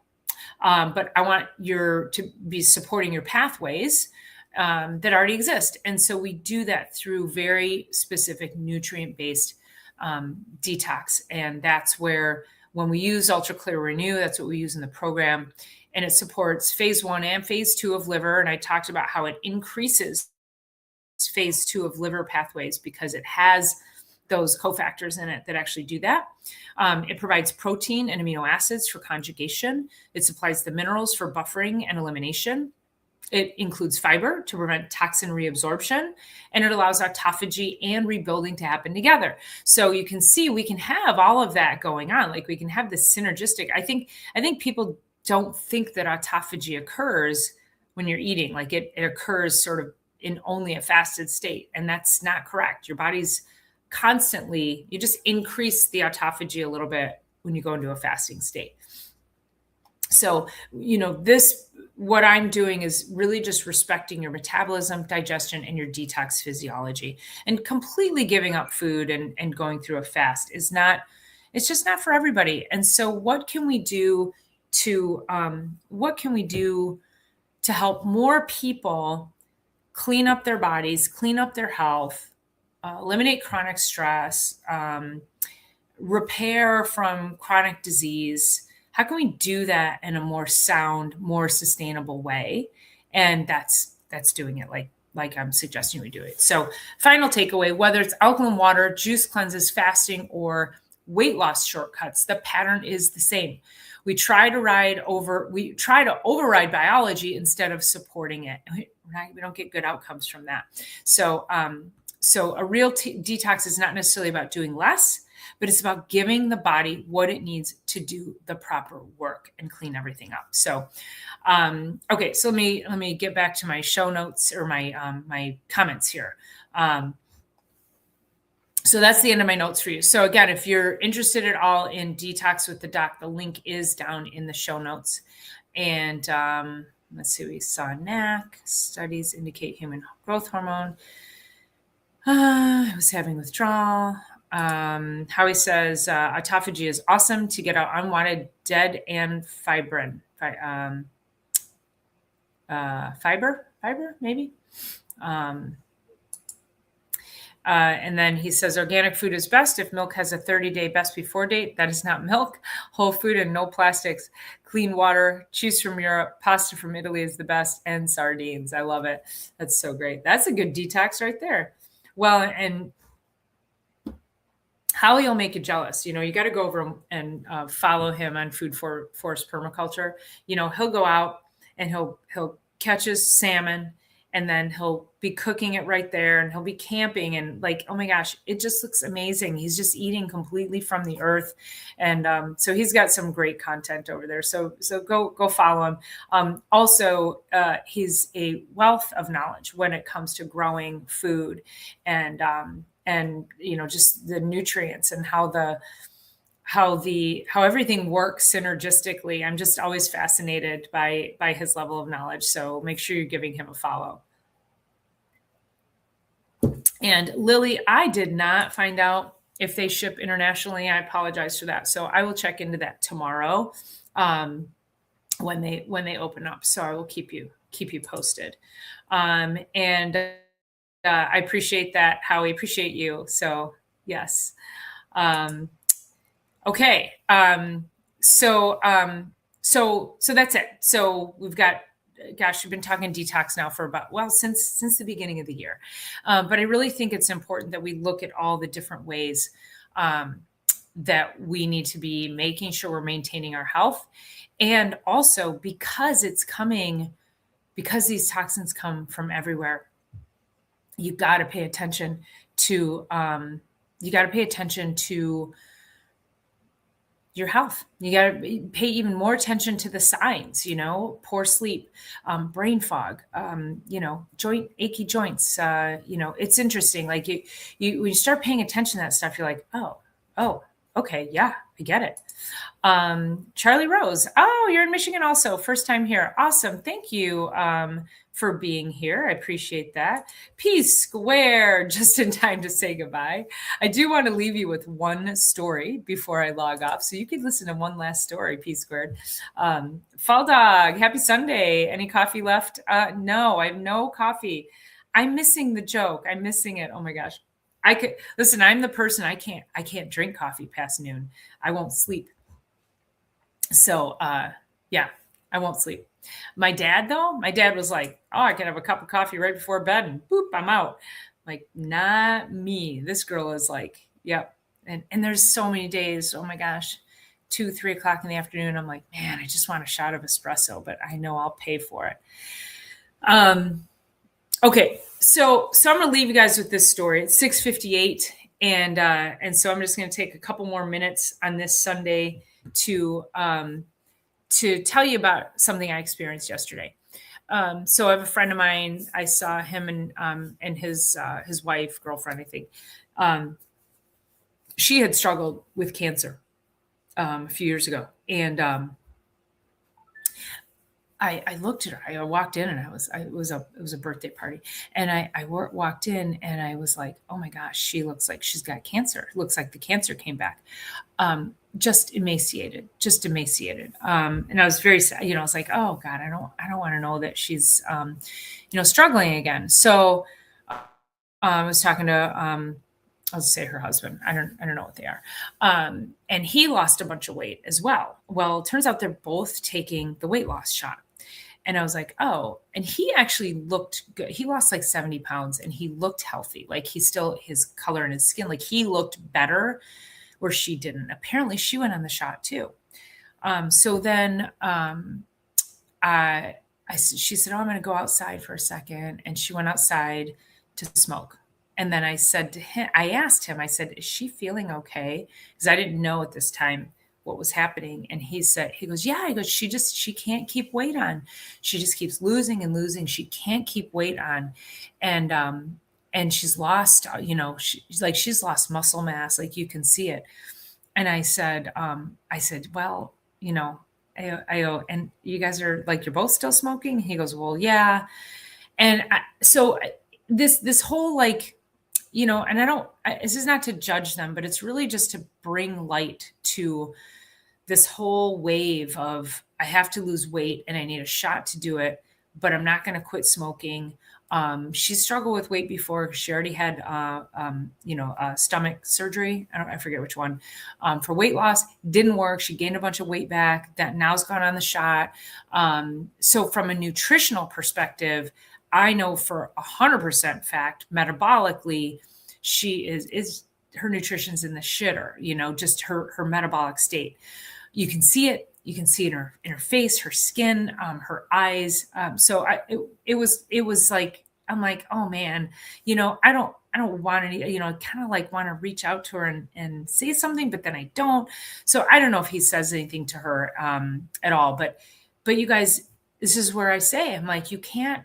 But I want to be supporting your pathways that already exist. And so we do that through very specific nutrient-based detox. And that's where, when we use Ultra Clear Renew, that's what we use in the program. And it supports phase 1 and phase 2 of liver. And I talked about how it increases phase 2 of liver pathways because it has those cofactors in it that actually do that. It provides protein and amino acids for conjugation. It supplies the minerals for buffering and elimination. It includes fiber to prevent toxin reabsorption, and it allows autophagy and rebuilding to happen together. So you can see we can have all of that going on. Like, we can have this synergistic. I think people don't think that autophagy occurs when you're eating. Like, it occurs sort of in only a fasted state, and that's not correct. Your body's constantly, you just increase the autophagy a little bit when you go into a fasting state. So, what I'm doing is really just respecting your metabolism, digestion, and your detox physiology. And completely giving up food and going through a fast it's just not for everybody. And so what can we do to help more people clean up their bodies, clean up their health, eliminate chronic stress, repair from chronic disease? How can we do that in a more sound, more sustainable way? And that's doing it like I'm suggesting we do it. So, final takeaway, whether it's alkaline water, juice cleanses, fasting, or weight loss shortcuts, the pattern is the same. We try to override biology instead of supporting it. We don't get good outcomes from that. So a real detox is not necessarily about doing less, but it's about giving the body what it needs to do the proper work and clean everything up. So, okay, so let me get back to my show notes, or my comments here. So that's the end of my notes for you. So again, if you're interested at all in Detox with the Doc, the link is down in the show notes. And let's see, we saw NAC, studies indicate human growth hormone. I was having withdrawal. Howie says autophagy is awesome to get out unwanted dead and fiber maybe. And then he says organic food is best. If milk has a 30-day best before date, that is not milk. Whole food and no plastics, clean water, cheese from Europe, pasta from Italy is the best, and sardines. I love it. That's so great. That's a good detox right there. Well, and Howie will make you jealous. You got to go over and follow him on Food Forest Permaculture. He'll go out and he'll catch his salmon, and then he'll be cooking it right there, and he'll be camping, and like, oh my gosh, it just looks amazing. He's just eating completely from the earth. And so he's got some great content over there. So go follow him. Also, he's a wealth of knowledge when it comes to growing food and just the nutrients and how everything works synergistically. I'm just always fascinated by his level of knowledge. So make sure you're giving him a follow. And Lily, I did not find out if they ship internationally. I apologize for that. So I will check into that tomorrow when they open up. So I will keep you posted. And I appreciate that, Howie. Appreciate you. So yes. Okay. So that's it. So we've got, gosh, we've been talking detox now for since the beginning of the year. But I really think it's important that we look at all the different ways that we need to be making sure we're maintaining our health. And also because these toxins come from everywhere, you got to pay attention to your health. You got to pay even more attention to the signs, poor sleep, brain fog, achy joints. It's interesting. Like when you start paying attention to that stuff, you're like, oh, okay. Yeah, I get it. Charlie Rose. Oh, you're in Michigan also. First time here. Awesome. Thank you for being here. I appreciate that. P squared, just in time to say goodbye. I do want to leave you with one story before I log off. So you could listen to one last story, P squared. Fall Dog, happy Sunday. Any coffee left? No, I have no coffee. I'm missing the joke. I'm missing it. Oh my gosh. I'm the person, I can't drink coffee past noon. I won't sleep. So, yeah, I won't sleep. My dad was like, oh, I can have a cup of coffee right before bed and boop, I'm out. Like, not me. This girl is like, yep. And there's so many days, oh my gosh, 2-3 o'clock in the afternoon. I'm like, man, I just want a shot of espresso, but I know I'll pay for it. Okay. So I'm going to leave you guys with this story. It's 6:58. And so I'm just going to take a couple more minutes on this Sunday to tell you about something I experienced yesterday. So I have a friend of mine. I saw him and his wife, girlfriend, I think. She had struggled with cancer a few years ago, and I looked at her. I walked in, and it was a birthday party, and I walked in, and I was like, oh my gosh, she looks like she's got cancer. Looks like the cancer came back. Just emaciated. And I was very sad. I was like, oh God, I don't want to know that she's, struggling again. So I was talking to, I'll just say her husband. I don't know what they are. And he lost a bunch of weight as well. Well, it turns out they're both taking the weight loss shot. And I was like, oh, and he actually looked good. He lost like 70 pounds and he looked healthy. Like his color in his skin, like he looked better where she didn't. Apparently she went on the shot too. So then she said, oh, I'm going to go outside for a second. And she went outside to smoke. And then I asked him, I said, is she feeling okay? Because I didn't know at this time what was happening. And he goes, yeah. He goes, she can't keep weight on. She just keeps losing and losing. She can't keep weight on. And she's lost, she's lost muscle mass. Like you can see it. And I said, well, and you guys are like, you're both still smoking? He goes, well, yeah. And so this whole, like, you know, and this is not to judge them, but it's really just to bring light to this whole wave of, I have to lose weight and I need a shot to do it, but I'm not going to quit smoking. She struggled with weight before. She already had, stomach surgery. I forget which one, for weight loss. Didn't work. She gained a bunch of weight back. That now's gone on the shot. So from a nutritional perspective, I know for 100% fact, metabolically, she is her nutrition's in the shitter, you know, just her metabolic state. You can see it. You can see it in her face, her skin, her eyes. It was like, I'm like, oh man, you know, I don't want any, you know, kind of like want to reach out to her and say something, but then I don't. So I don't know if he says anything to her at all, but you guys, this is where I say, I'm like, you can't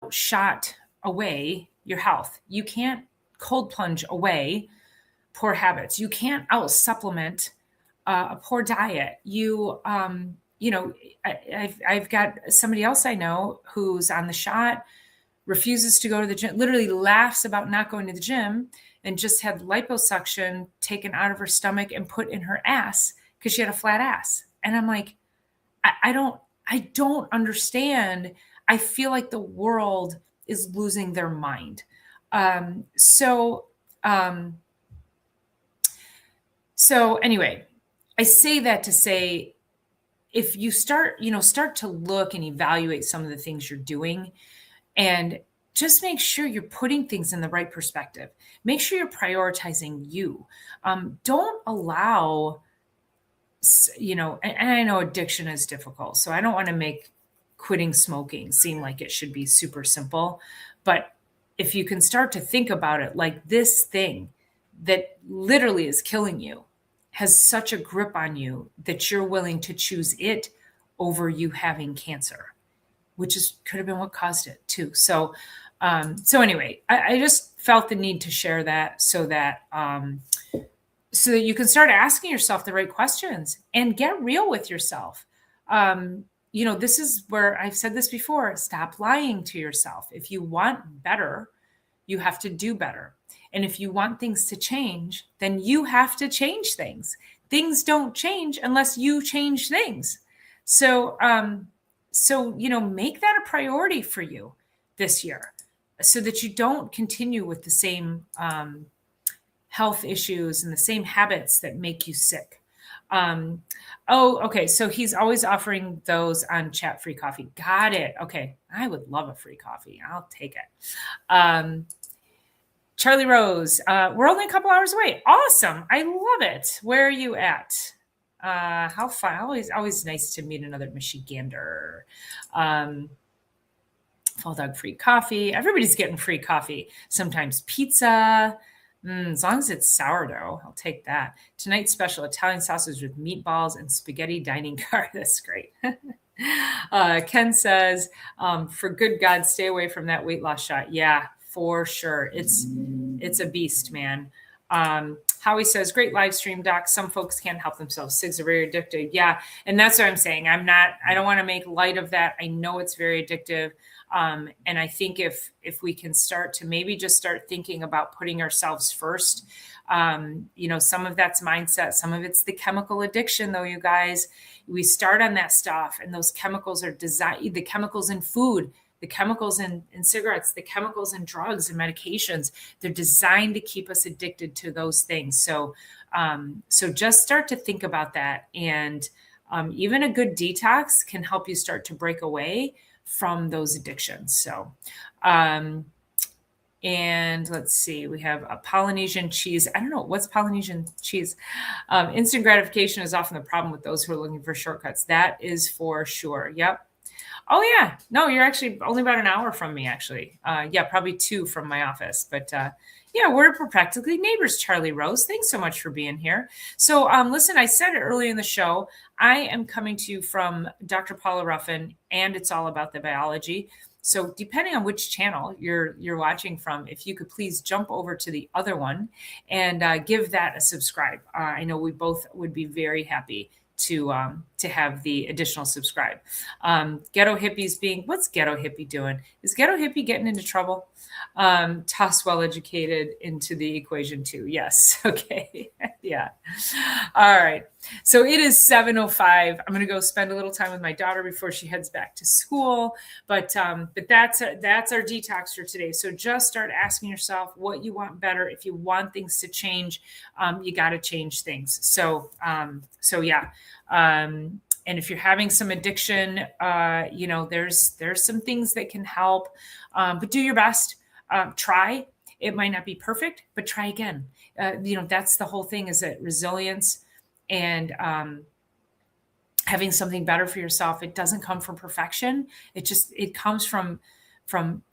outshot away your health. You can't cold plunge away poor habits. You can't out supplement a poor diet. I've got somebody else I know who's on the shot, refuses to go to the gym, literally laughs about not going to the gym, and just had liposuction taken out of her stomach and put in her ass because she had a flat ass. And I'm like, I don't understand. I feel like the world is losing their mind. So anyway, I say that to say, if you start to look and evaluate some of the things you're doing, and just make sure you're putting things in the right perspective. Make sure you're prioritizing you. Don't allow, and I know addiction is difficult, so I don't want to make quitting smoking seem like it should be super simple. But if you can start to think about it like this thing that literally is killing you has such a grip on you that you're willing to choose it over you having cancer, which could have been what caused it too. So anyway, I just felt the need to share that so that you can start asking yourself the right questions and get real with yourself. This is where I've said this before, stop lying to yourself. If you want better, you have to do better. And if you want things to change, then you have to change things. Things don't change unless you change things. So make that a priority for you this year so that you don't continue with the same health issues and the same habits that make you sick. Okay. So he's always offering those on chat free coffee. Got it. Okay. I would love a free coffee. I'll take it. Charlie Rose, we're only a couple hours away. Awesome. I love it. Where are you at? How fun. Always nice to meet another Michigander. Fall Dog free coffee. Everybody's getting free coffee. Sometimes pizza. As long as it's sourdough, I'll take that. Tonight's special Italian sausage with meatballs and spaghetti dining car. That's great. Ken says, for good God, stay away from that weight loss shot. Yeah, for sure. It's a beast, man. Howie says, great live stream, Doc. Some folks can't help themselves. Cigs are very addictive. Yeah. And that's what I'm saying. I don't want to make light of that. I know it's very addictive. And I think if we can start to maybe just start thinking about putting ourselves first, some of that's mindset, some of it's the chemical addiction though, you guys. We start on that stuff and those chemicals are designed, the chemicals in food, the chemicals in cigarettes, the chemicals in drugs and medications, they're designed to keep us addicted to those things. So just start to think about that. And even a good detox can help you start to break away from those addictions. So, and let's see, we have a Polynesian cheese. I don't know. What's Polynesian cheese? Instant gratification is often the problem with those who are looking for shortcuts. That is for sure. Yep. Oh yeah. No, you're actually only about an hour from me, actually. Probably 2 from my office, but we're practically neighbors, Charlie Rose. Thanks so much for being here. So listen, I said it earlier in the show, I am coming to you from Dr. Paula Ruffin, and it's all about the biology. So depending on which channel you're watching from, if you could please jump over to the other one and give that a subscribe. I know we both would be very happy to have the additional subscribe. Ghetto Hippies being, what's Ghetto Hippie doing? Is Ghetto Hippie getting into trouble? Toss well educated into the equation too. Yes. Okay. Yeah. All right. So it is 7:05. I'm going to go spend a little time with my daughter before she heads back to school. But that's our detox for today. So just start asking yourself what you want better. If you want things to change, you got to change things. So yeah. And if you're having some addiction, there's some things that can help, but do your best. Try. It might not be perfect, but try again. That's the whole thing, is that resilience and having something better for yourself. It doesn't come from perfection. It comes from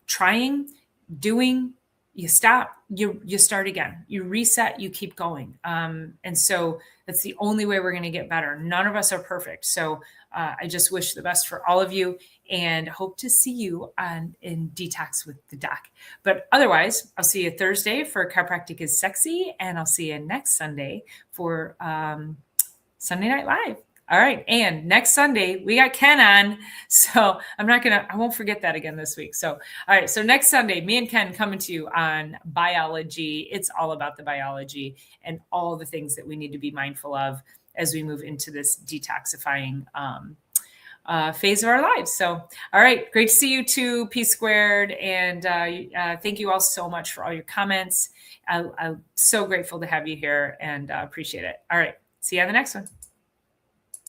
trying, doing. You stop, you start again, you reset, you keep going. And so that's the only way we're going to get better. None of us are perfect. So I just wish the best for all of you and hope to see you in Detox with the Doc. But otherwise, I'll see you Thursday for Chiropractic is Sexy. And I'll see you next Sunday for Sunday Night Live. All right. And next Sunday, we got Ken on. So I won't forget that again this week. So, all right. So next Sunday, me and Ken coming to you on biology. It's all about the biology and all the things that we need to be mindful of as we move into this detoxifying phase of our lives. So, all right. Great to see you too, P Squared. And thank you all so much for all your comments. I'm so grateful to have you here and appreciate it. All right. See you on the next one.